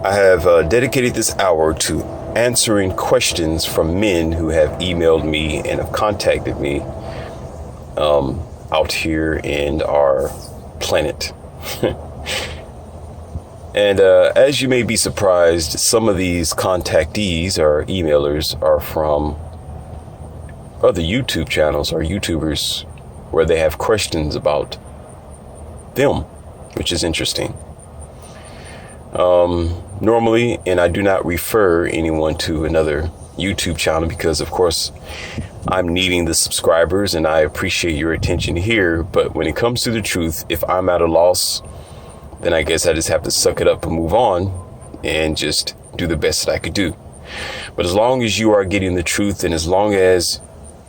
I have dedicated this hour to answering questions from men who have emailed me and have contacted me out here in our planet. And as you may be surprised, some of these contactees or emailers are from other YouTube channels or YouTubers where they have questions about them, which is interesting. Normally, and I do not refer anyone to another YouTube channel because, of course, I'm needing the subscribers and I appreciate your attention here. But when it comes to the truth, if I'm at a loss, then I guess I just have to suck it up and move on and just do the best that I could do. But as long as you are getting the truth and as long as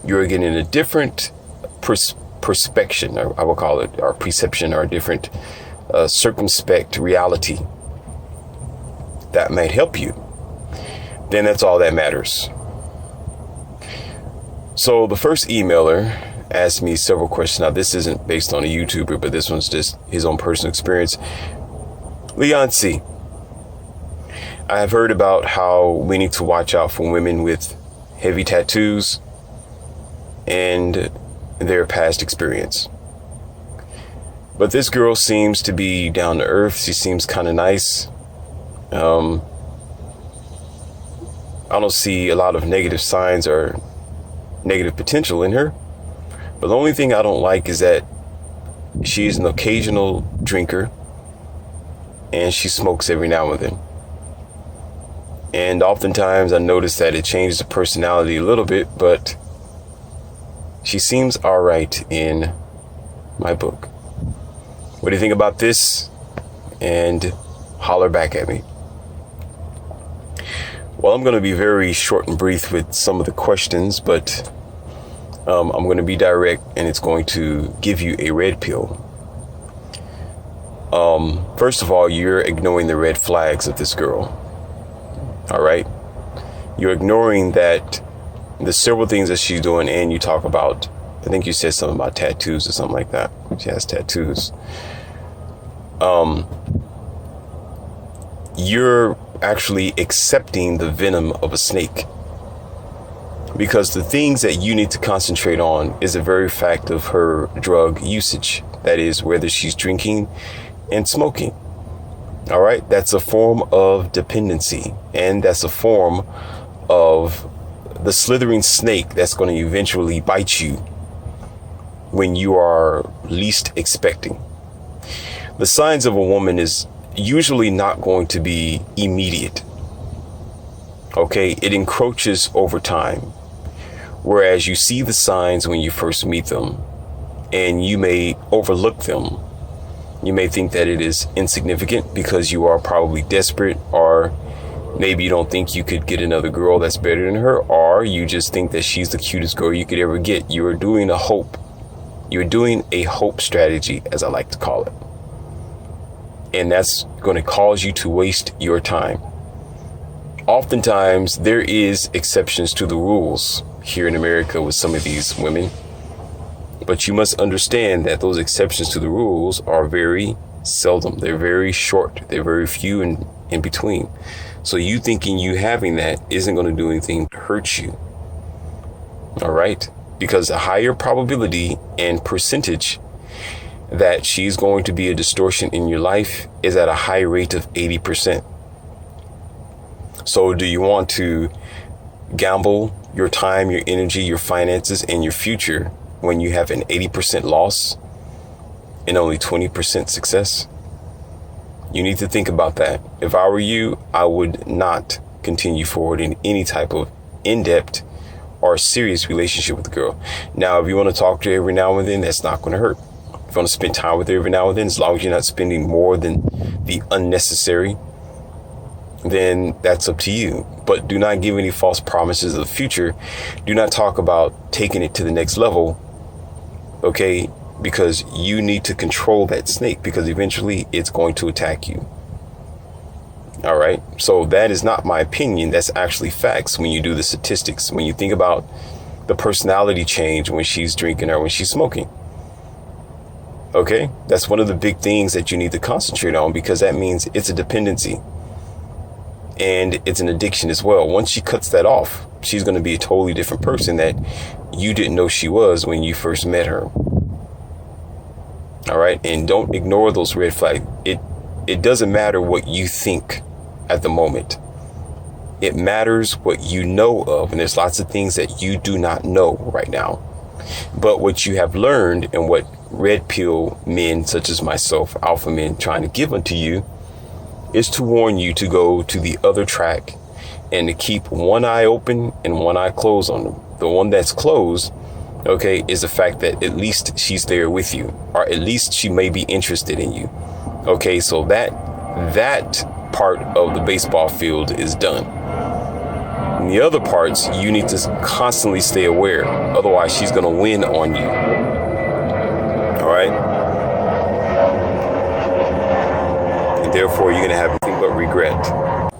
you're getting a different perspection, or I will call it, or perception, or a different circumspect reality that might help you, then that's all that matters. So the first emailer asked me several questions. Now, this isn't based on a YouTuber, but this one's just his own personal experience. Leon C. I have heard about how we need to watch out for women with heavy tattoos and their past experience. But this girl seems to be down to earth. She seems kind of nice. I don't see a lot of negative signs or negative potential in her. But the only thing I don't like is that she is an occasional drinker and she smokes every now and then. And oftentimes I notice that it changes the personality a little bit, but she seems all right in my book. What do you think about this? And holler back at me. Well, I'm going to be very short and brief with some of the questions, but I'm going to be direct and it's going to give you a red pill. First of all, you're ignoring the red flags of this girl. All right. You're ignoring that the several things that she's doing, and you talk about, I think you said something about tattoos or something like that. She has tattoos. You're actually accepting the venom of a snake, because the things that you need to concentrate on is the very fact of her drug usage. That is, whether she's drinking and smoking. All right. That's a form of dependency, and that's a form of the slithering snake that's going to eventually bite you when you are least expecting. The signs of a woman is usually not going to be immediate. Okay, it encroaches over time. Whereas you see the signs when you first meet them and you may overlook them. You may think that it is insignificant because you are probably desperate, or maybe you don't think you could get another girl that's better than her, or you just think that she's the cutest girl you could ever get. You are doing a hope. You're doing a hope strategy, as I like to call it. And that's going to cause you to waste your time. Oftentimes, there is exceptions to the rules here in America with some of these women. But you must understand that those exceptions to the rules are very seldom. They're very short. They're very few and in between. So you thinking you having that isn't going to do anything to hurt you. All right. Because the higher probability and percentage that she's going to be a distortion in your life is at a high rate of 80%. So do you want to gamble your time, your energy, your finances, and your future when you have an 80% loss and only 20% success? You need to think about that. If I were you, I would not continue forward in any type of in-depth or serious relationship with a girl. Now, if you want to talk to her every now and then, that's not going to hurt. If you want to spend time with her every now and then, as long as you're not spending more than the unnecessary, then that's up to you. But do not give any false promises of the future. Do not talk about taking it to the next level. Okay, because you need to control that snake, because eventually it's going to attack you. All right. So that is not my opinion. That's actually facts when you do the statistics. When you think about the personality change when she's drinking or when she's smoking. OK, that's one of the big things that you need to concentrate on, because that means it's a dependency. And it's an addiction as well. Once she cuts that off, she's going to be a totally different person that you didn't know she was when you first met her. All right. And don't ignore those red flags. It doesn't matter what you think at the moment. It matters what you know of. And there's lots of things that you do not know right now. But what you have learned and what red pill men such as myself, alpha men, trying to give unto you is to warn you to go to the other track and to keep one eye open and one eye closed on them. The one that's closed, okay, is the fact that at least she's there with you, or at least she may be interested in you. Okay, so that part of the baseball field is done. And the other parts, you need to constantly stay aware. Otherwise, she's going to win on you. All right. And therefore, you're going to have nothing but regret.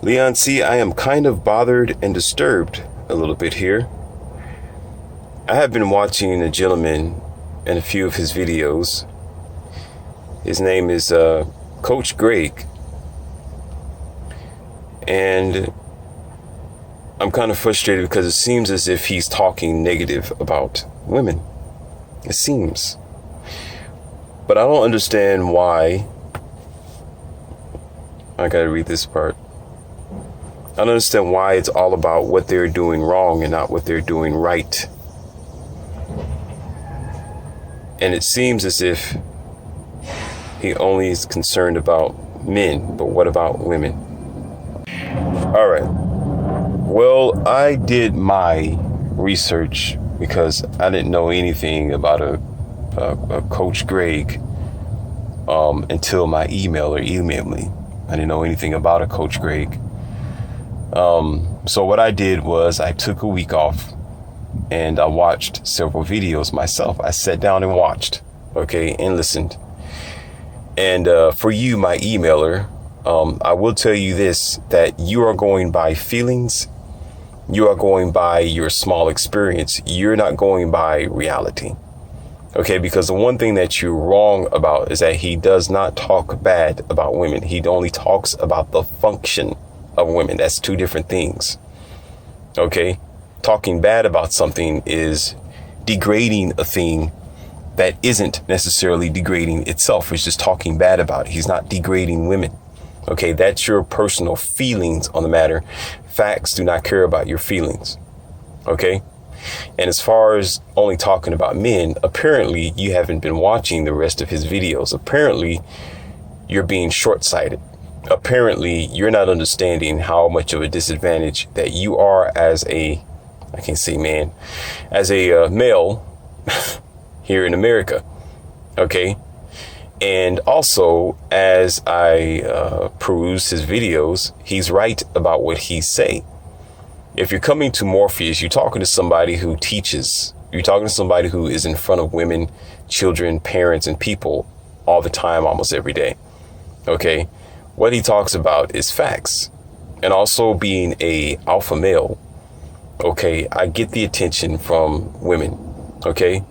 Leon C., I am kind of bothered and disturbed a little bit here. I have been watching a gentleman and a few of his videos. His name is Coach Greg. And I'm kind of frustrated because it seems as if he's talking negative about women. It seems. But I don't understand why. I gotta read this part. I don't understand why it's all about what they're doing wrong and not what they're doing right. And it seems as if he only is concerned about men, but what about women? All right. Well, I did my research because I didn't know anything about a Coach Greg until my emailer emailed me. I didn't know anything about a Coach Greg. So what I did was I took a week off and I watched several videos myself. I sat down and watched, okay, and listened. And for you, my emailer, I will tell you this, that you are going by feelings. You are going by your small experience. You're not going by reality. Okay, because the one thing that you're wrong about is that he does not talk bad about women. He only talks about the function of women. That's two different things. Okay, talking bad about something is degrading a thing that isn't necessarily degrading itself. It's just talking bad about it. He's not degrading women. Okay, that's your personal feelings on the matter. Facts do not care about your feelings. Okay, and as far as only talking about men, apparently you haven't been watching the rest of his videos. Apparently you're being short-sighted. Apparently you're not understanding how much of a disadvantage that you are as a, I can't say man, as a male here in America. Okay. And also, as I peruse his videos, he's right about what he's saying. If you're coming to Morpheus, you're talking to somebody who teaches. You're talking to somebody who is in front of women, children, parents, and people all the time, almost every day. Okay. What he talks about is facts. And also being a alpha male. Okay. I get the attention from women. Okay.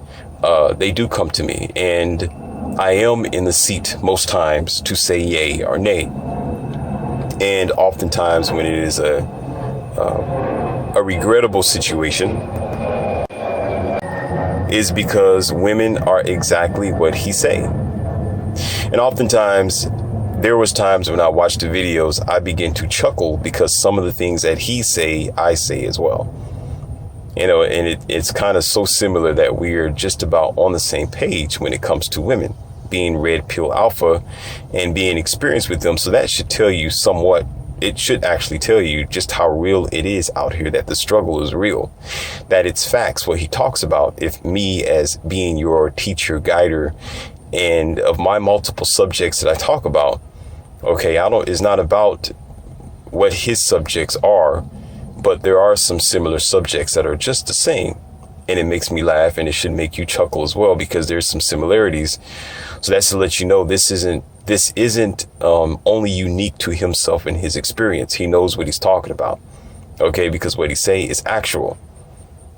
They do come to me, and I am in the seat most times to say yay or nay. And oftentimes when it is a regrettable situation is because women are exactly what he say. And oftentimes there was times when I watched the videos, I begin to chuckle because some of the things that he say, I say as well. You know, and it's kind of so similar that we're just about on the same page when it comes to women being red pill alpha and being experienced with them. So that should tell you somewhat. It should actually tell you just how real it is out here, that the struggle is real, that it's facts. What he talks about, if me as being your teacher, guider, and of my multiple subjects that I talk about, okay, it's not about what his subjects are, but there are some similar subjects that are just the same. And it makes me laugh, and it should make you chuckle as well, because there's some similarities. So that's to let you know this isn't only unique to himself and his experience. He knows what he's talking about. Okay, because what he say is actual.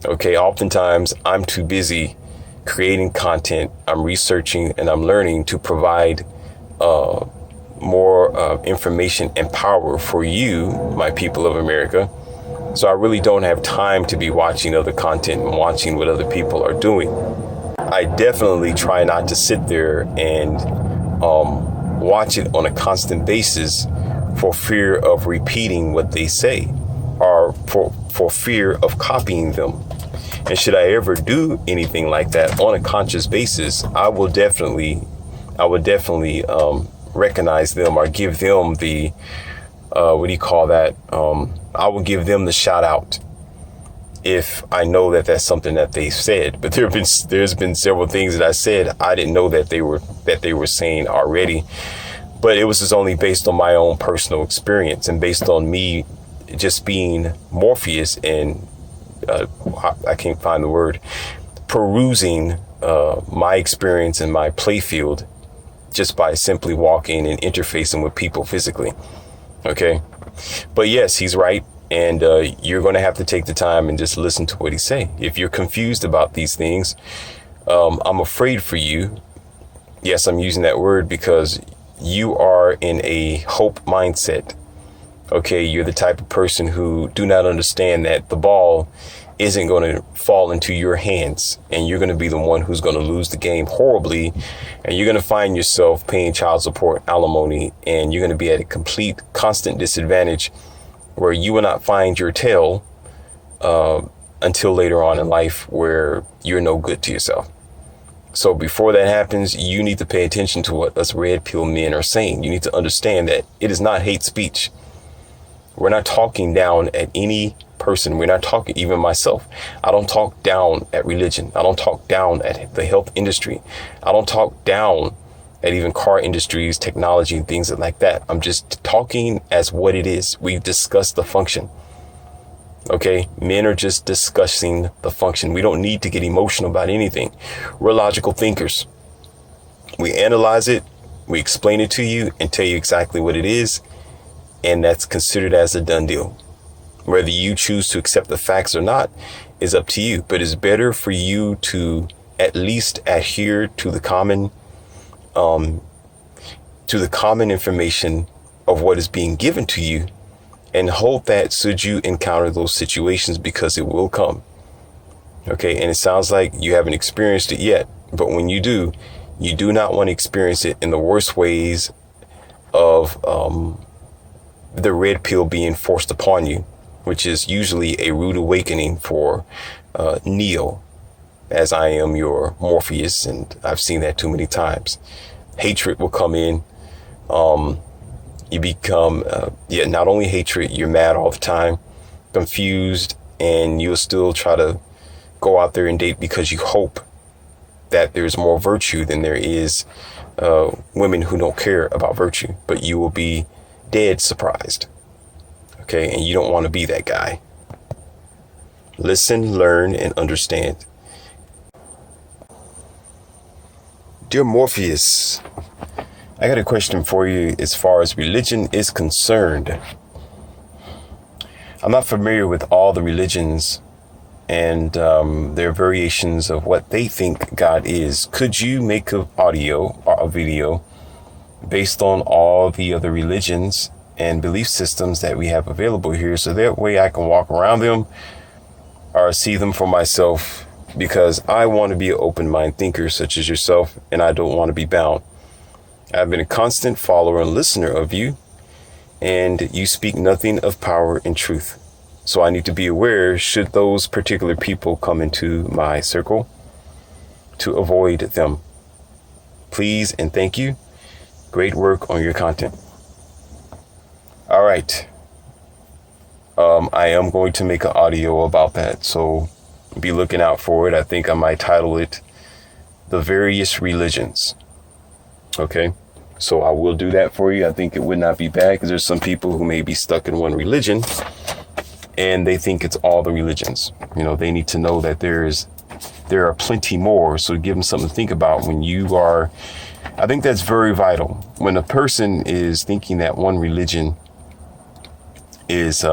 Okay, oftentimes I'm too busy creating content. I'm researching and I'm learning to provide more information and power for you, my people of America. So I really don't have time to be watching other content and watching what other people are doing. I definitely try not to sit there and watch it on a constant basis for fear of repeating what they say, or for fear of copying them. And should I ever do anything like that on a conscious basis, I would definitely recognize them or give them the I will give them the shout out if I know that that's something that they said. But there's been several things that I said I didn't know that they were saying already. But it was just only based on my own personal experience and based on me just being Morpheus and I can't find the word, perusing my experience in my playfield just by simply walking and interfacing with people physically. Okay. But yes, he's right. And you're going to have to take the time and just listen to what he say. If you're confused about these things, I'm afraid for you. Yes, I'm using that word because you are in a hope mindset. Okay, you're the type of person who do not understand that the ball isn't going to fall into your hands and you're going to be the one who's going to lose the game horribly. And you're going to find yourself paying child support, alimony, and you're going to be at a complete constant disadvantage where you will not find your tail until later on in life where you're no good to yourself. So before that happens, you need to pay attention to what us red pill men are saying. You need to understand that it is not hate speech. We're not talking down at any person. We're not talking, even myself. I don't talk down at religion. I don't talk down at the health industry. I don't talk down at even car industries, technology, and things like that. I'm just talking as what it is. We discuss the function. Okay, men are just discussing the function. We don't need to get emotional about anything. We're logical thinkers. We analyze it, we explain it to you and tell you exactly what it is. And that's considered as a done deal. Whether you choose to accept the facts or not is up to you. But it's better for you to at least adhere to the common information of what is being given to you, and hope that should you encounter those situations, because it will come. Okay. And it sounds like you haven't experienced it yet, but when you do not want to experience it in the worst ways of, the red pill being forced upon you, which is usually a rude awakening for, Neo, as I am your Morpheus. And I've seen that too many times. Hatred will come in. You become, not only hatred, you're mad all the time, confused, and you'll still try to go out there and date because you hope that there's more virtue than there is women who don't care about virtue, but you will be dead surprised. Okay, and you don't want to be that guy. Listen, learn, and understand. Dear Morpheus, I got a question for you as far as religion is concerned. I'm not familiar with all the religions and their variations of what they think God is. Could you make an audio or a video based on all the other religions and belief systems that we have available here, so that way I can walk around them or see them for myself, because I want to be an open mind thinker such as yourself, and I don't want to be bound. I've been a constant follower and listener of you, and you speak nothing of power and truth. So I need to be aware, should those particular people come into my circle, to avoid them. Please and thank you. Great work on your content. All right. I am going to make an audio about that, so be looking out for it. I think I might title it The Various Religions. Okay, so I will do that for you. I think it would not be bad, because there's some people who may be stuck in one religion and they think it's all the religions. You know, they need to know that there are plenty more. So give them something to think about when you are. I think that's very vital. When a person is thinking that one religion is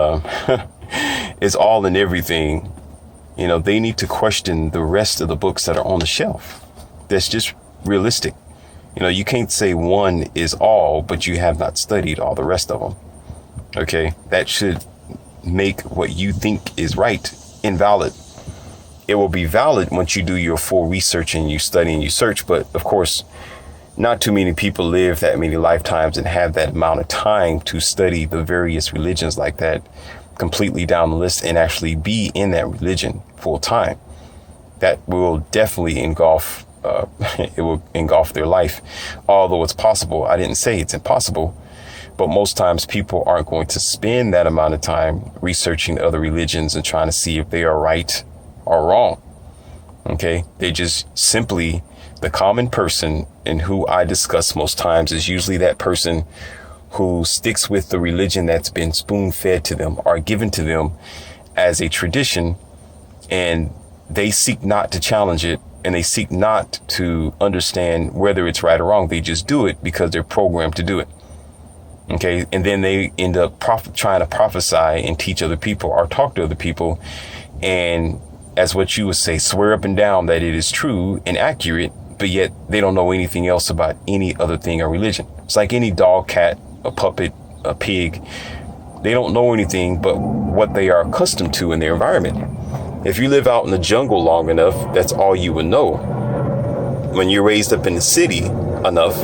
is all and everything, you know, they need to question the rest of the books that are on the shelf. That's just realistic. You can't say one is all, but you have not studied all the rest of them. Okay, that should make what you think is right invalid. It will be valid once you do your full research and you study and you search. But of course, not too many people live that many lifetimes and have that amount of time to study the various religions like that completely down the list and actually be in that religion full time. That will definitely engulf it will engulf their life. Although it's possible. I didn't say it's impossible, but most times people aren't going to spend that amount of time researching other religions and trying to see if they are right or wrong. Okay, they just simply, the common person, and who I discuss most times is usually that person who sticks with the religion that's been spoon fed to them or given to them as a tradition, and they seek not to challenge it, and they seek not to understand whether it's right or wrong. They just do it because they're programmed to do it. Okay, and then they end up trying to prophesy and teach other people or talk to other people, and as what you would say, swear up and down that it is true and accurate, but yet they don't know anything else about any other thing or religion. It's like any dog, cat, a puppet, a pig. They don't know anything but what they are accustomed to in their environment. If you live out in the jungle long enough, that's all you would know. When you're raised up in the city enough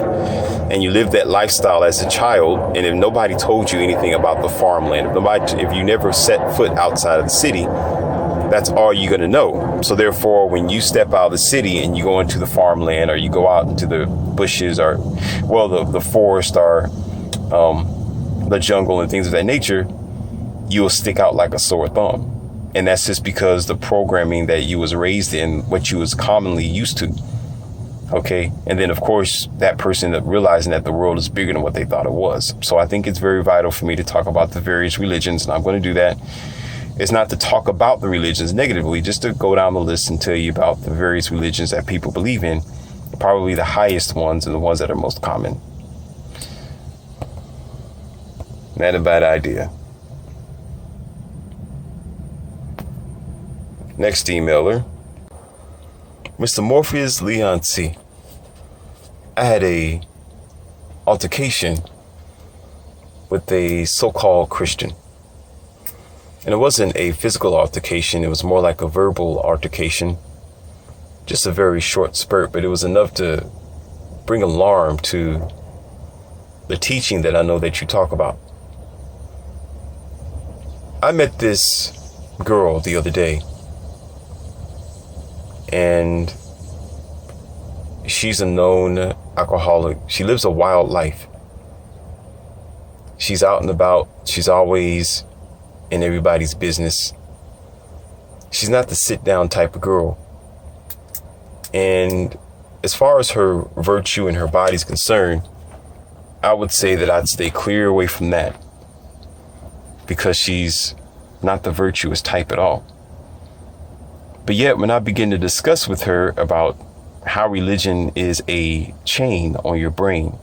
and you live that lifestyle as a child, and if nobody told you anything about the farmland, if you never set foot outside of the city, that's all you're going to know. So therefore, when you step out of the city and you go into the farmland, or you go out into the bushes, or the forest, or the jungle and things of that nature, you will stick out like a sore thumb. And that's just because the programming that you was raised in, what you was commonly used to. Okay. And then, of course, that person realizing that the world is bigger than what they thought it was. So I think it's very vital for me to talk about the various religions, and I'm going to do that. It's not to talk about the religions negatively, just to go down the list and tell you about the various religions that people believe in, probably the highest ones and the ones that are most common. Not a bad idea. Next emailer, Mr. Morpheus Leonci. I had a altercation with a so-called Christian. And it wasn't a physical altercation. It was more like a verbal altercation. Just a very short spurt, but it was enough to bring alarm to the teaching that I know that you talk about. I met this girl the other day, and she's a known alcoholic. She lives a wild life. She's out and about. She's always in everybody's business. She's not the sit down type of girl. And as far as her virtue and her body's concerned, I would say that I'd stay clear away from that, because she's not the virtuous type at all. But yet, when I begin to discuss with her about how religion is a chain on your brain,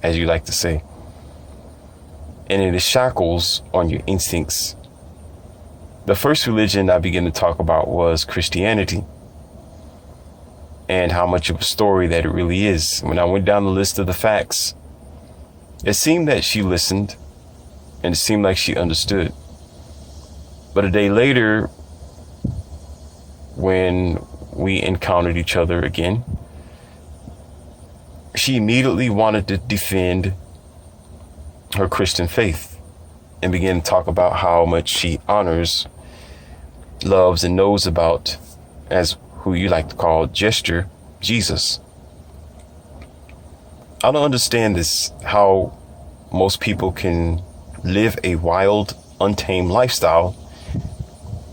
as you like to say, and it is shackles on your instincts, the first religion I began to talk about was Christianity, and how much of a story that it really is. When I went down the list of the facts, it seemed that she listened, and it seemed like she understood. But a day later, when we encountered each other again, she immediately wanted to defend her Christian faith and began to talk about how much she honors, loves, and knows about, as who you like to call Gesture, Jesus. I don't understand this, how most people can live a wild, untamed lifestyle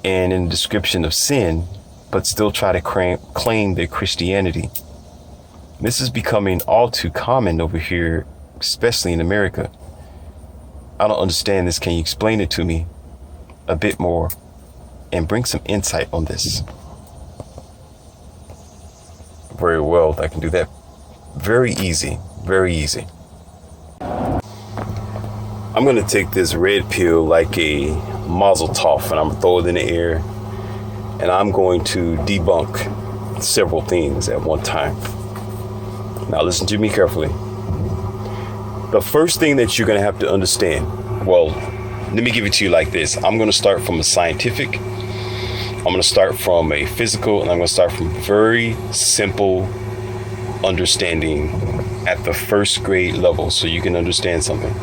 and in the description of sin, but still try to claim their Christianity. This is becoming all too common over here, especially in America. I don't understand this. Can you explain it to me a bit more and bring some insight on this? Very well, I can do that. Very easy, very easy. I'm going to take this red pill like a Mazel Tov, and I'm going to throw it in the air, and I'm going to debunk several things at one time. Now listen to me carefully. The first thing that you're going to have to understand, well, let me give it to you like this. I'm going to start from a scientific, I'm going to start from a physical, and I'm going to start from very simple understanding at the first grade level so you can understand something.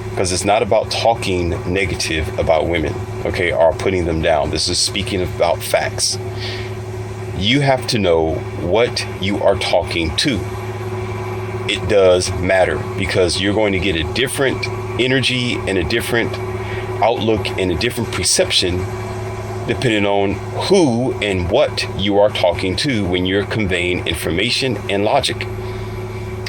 Because it's not about talking negative about women, okay, or putting them down. This is speaking about facts. You have to know what you are talking to. It does matter because you're going to get a different energy and a different outlook and a different perception depending on who and what you are talking to when you're conveying information and logic.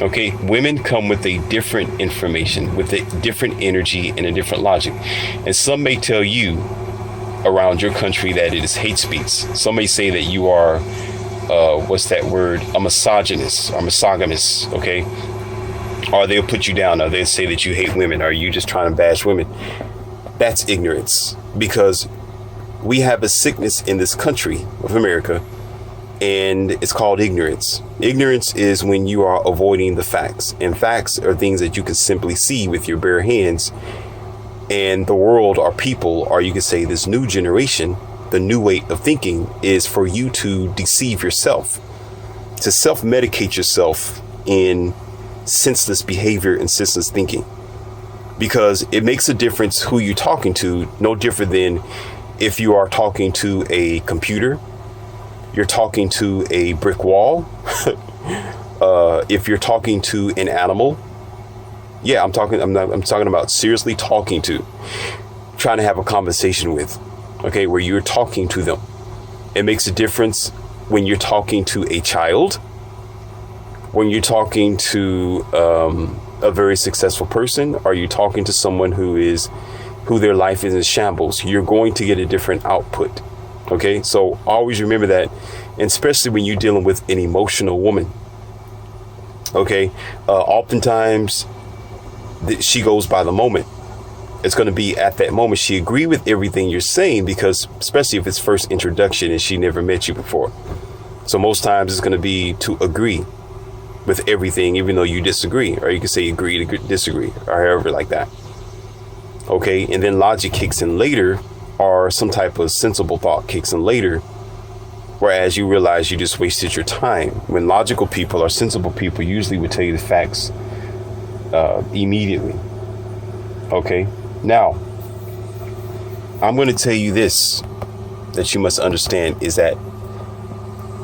Okay, women come with a different information, with a different energy and a different logic. And some may tell you around your country that it is hate speech. Some may say that you are, what's that word? A misogynist or monogamous, okay? Or they'll put you down, or they'll say that you hate women, or you just trying to bash women. That's ignorance, because we have a sickness in this country of America, and it's called ignorance. Ignorance is when you are avoiding the facts, and facts are things that you can simply see with your bare hands. And the world, or people, or you could say this new generation, the new way of thinking is for you to deceive yourself, to self-medicate yourself in senseless behavior and senseless thinking, because it makes a difference who you're talking to. No different than if you are talking to a computer, you're talking to a brick wall, if you're talking to an animal. Yeah, I'm talking about seriously talking to, trying to have a conversation with, okay, where you're talking to them. It makes a difference when you're talking to a child, when you're talking to a very successful person, or you're talking to someone who their life is in shambles. You're going to get a different output. Okay, so always remember that, and especially when you're dealing with an emotional woman. Okay, oftentimes she goes by the moment. It's going to be at that moment she agree with everything you're saying, because especially if it's first introduction and she never met you before. So most times it's going to be to agree with everything, even though you disagree, or you can say agree to disagree, or however like that. Okay, and then logic kicks in later, or some type of sensible thought kicks in later, whereas you realize you just wasted your time. When logical people or sensible people usually would tell you the facts immediately. Okay, now I'm going to tell you this that you must understand, is that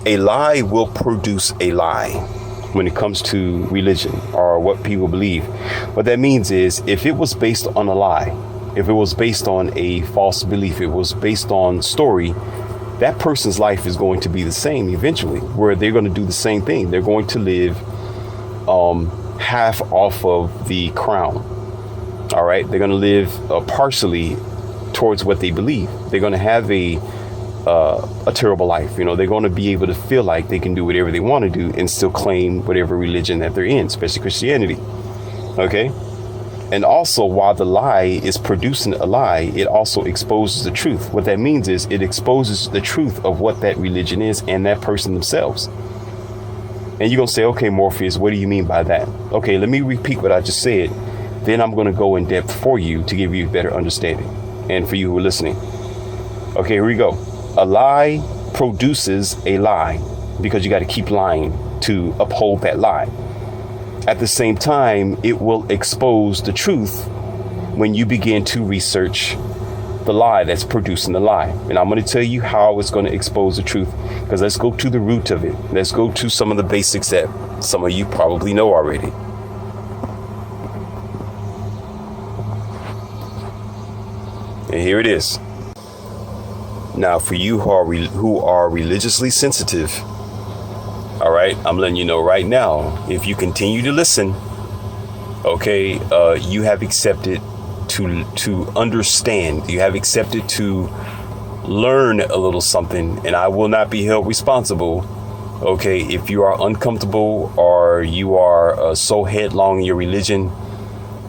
a lie will produce a lie when it comes to religion or what people believe. What that means is, if it was based on a lie, if it was based on a false belief, it was based on story, that person's life is going to be the same eventually, where they're going to do the same thing. They're going to live half off of the crown. All right. They're going to live partially towards what they believe. They're going to have a terrible life. You know, they're going to be able to feel like they can do whatever they want to do and still claim whatever religion that they're in, especially Christianity. Okay. And also, while the lie is producing a lie, it also exposes the truth. What that means is it exposes the truth of what that religion is and that person themselves. And you're going to say, okay, Morpheus, what do you mean by that? Okay, let me repeat what I just said. Then I'm going to go in depth for you to give you a better understanding. And for you who are listening. Okay, here we go. A lie produces a lie, because you got to keep lying to uphold that lie. At the same time, it will expose the truth when you begin to research the lie that's producing the lie. And I'm going to tell you how it's going to expose the truth, because let's go to the root of it. Let's go to some of the basics that some of you probably know already. And here it is. Now, for you who are religiously sensitive, all right, I'm letting you know right now, if you continue to listen, okay, you have accepted to understand. You have accepted to learn a little something, and I will not be held responsible. Okay, if you are uncomfortable or you are so headlong in your religion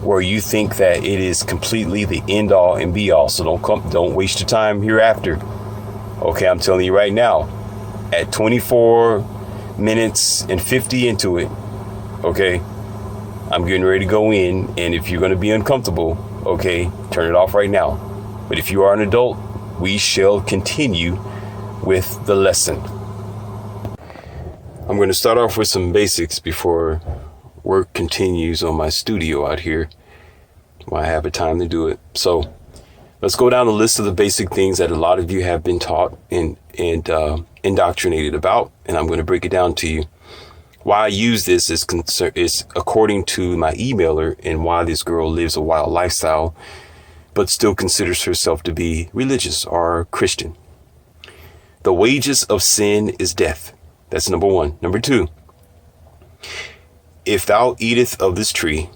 where you think that it is completely the end all and be all, so don't waste your time hereafter. Okay, I'm telling you right now, at 24 minutes and 50 into it, Okay, I'm getting ready to go in, and if you're going to be uncomfortable, okay, turn it off right now. But if you are an adult, we shall continue with the lesson. I'm going to start off with some basics before work continues on my studio out here. I have a time to do it. So let's go down the list of the basic things that a lot of you have been taught and indoctrinated about, and I'm going to break it down to you. Why I use this is according to my emailer, and why this girl lives a wild lifestyle, but still considers herself to be religious or Christian. The wages of sin is death. That's number one. Number two, if thou eateth of this tree,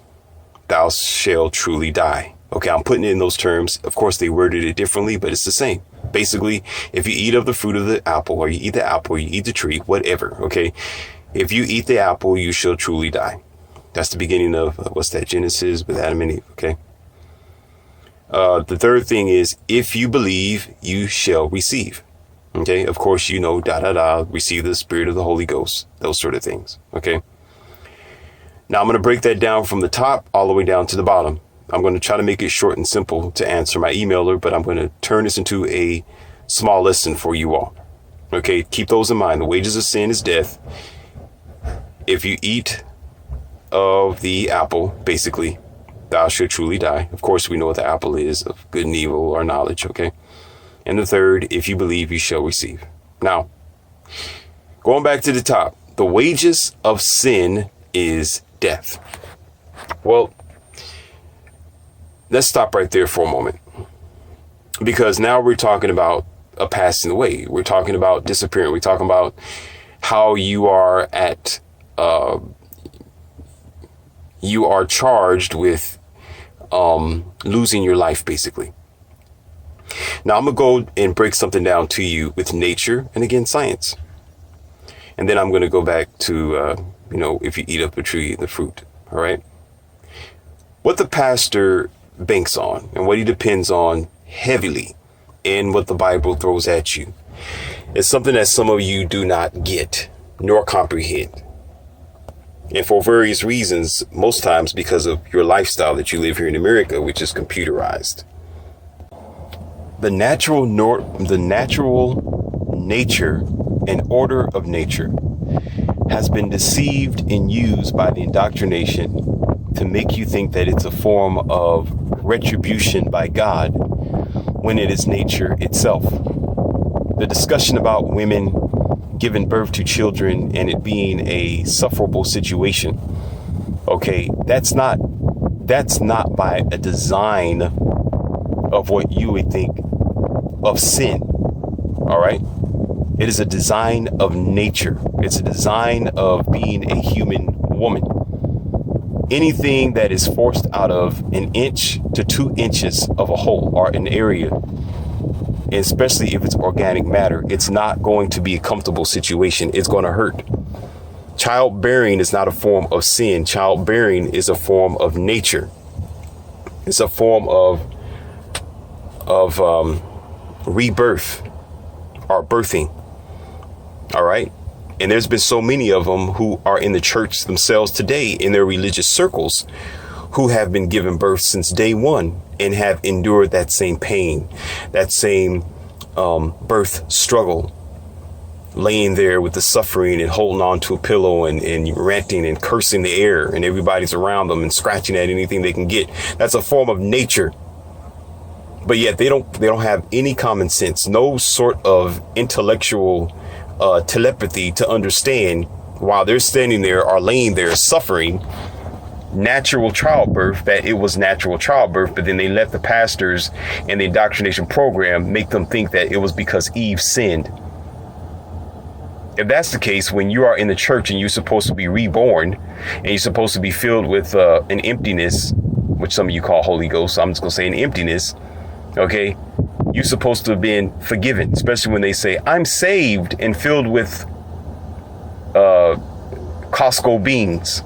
thou shalt truly die. Okay, I'm putting it in those terms. Of course, they worded it differently, but it's the same. Basically, if you eat of the fruit of the apple, or you eat the apple, or you eat the tree, whatever, okay? If you eat the apple, you shall truly die. That's the beginning of, what's that, Genesis with Adam and Eve, okay? The third thing is, if you believe, you shall receive. Okay, of course, receive the Spirit of the Holy Ghost, those sort of things, okay? Now, I'm going to break that down from the top all the way down to the bottom. I'm going to try to make it short and simple to answer my emailer, but I'm going to turn this into a small lesson for you all. Okay, keep those in mind. The wages of sin is death. If you eat of the apple, basically, thou shalt truly die. Of course, we know what the apple is, of good and evil or knowledge, okay? And the third, if you believe, you shall receive. Now, going back to the top, the wages of sin is death. Well, let's stop right there for a moment, because now we're talking about a passing away. We're talking about disappearing. We're talking about how you are you are charged with losing your life, basically. Now, I'm going to go and break something down to you with nature and, again, science. And then I'm going to go back to, if you eat up a tree, the fruit. All right. What the pastor banks on and what he depends on heavily in what the Bible throws at you is something that some of you do not get nor comprehend. And for various reasons, most times because of your lifestyle that you live here in America, which is computerized. The natural nature and order of nature has been deceived and used by the indoctrination to make you think that it's a form of retribution by God when it is nature itself. The discussion about women giving birth to children and it being a sufferable situation. Okay, that's not by a design of what you would think of sin. All right. It is a design of nature. It's a design of being a human woman. Anything that is forced out of an inch to 2 inches of a hole or an area, and especially if it's organic matter, it's not going to be a comfortable situation. It's going to hurt. Childbearing is not a form of sin. Childbearing is a form of nature. It's a form of rebirth or birthing. All right. And there's been so many of them who are in the church themselves today in their religious circles who have been given birth since day one and have endured that same pain, that same birth struggle, laying there with the suffering and holding on to a pillow and ranting and cursing the air, and everybody's around them and scratching at anything they can get. That's a form of nature. But yet they don't have any common sense, no sort of intellectual telepathy to understand while they're standing there or laying there suffering natural childbirth, that it was natural childbirth. But then they let the pastors and the indoctrination program make them think that it was because Eve sinned. If that's the case, when you are in the church and you're supposed to be reborn and you're supposed to be filled with an emptiness, which some of you call Holy Ghost, so I'm just going to say an emptiness. Okay, you're supposed to have been forgiven, especially when they say, I'm saved and filled with Costco beans.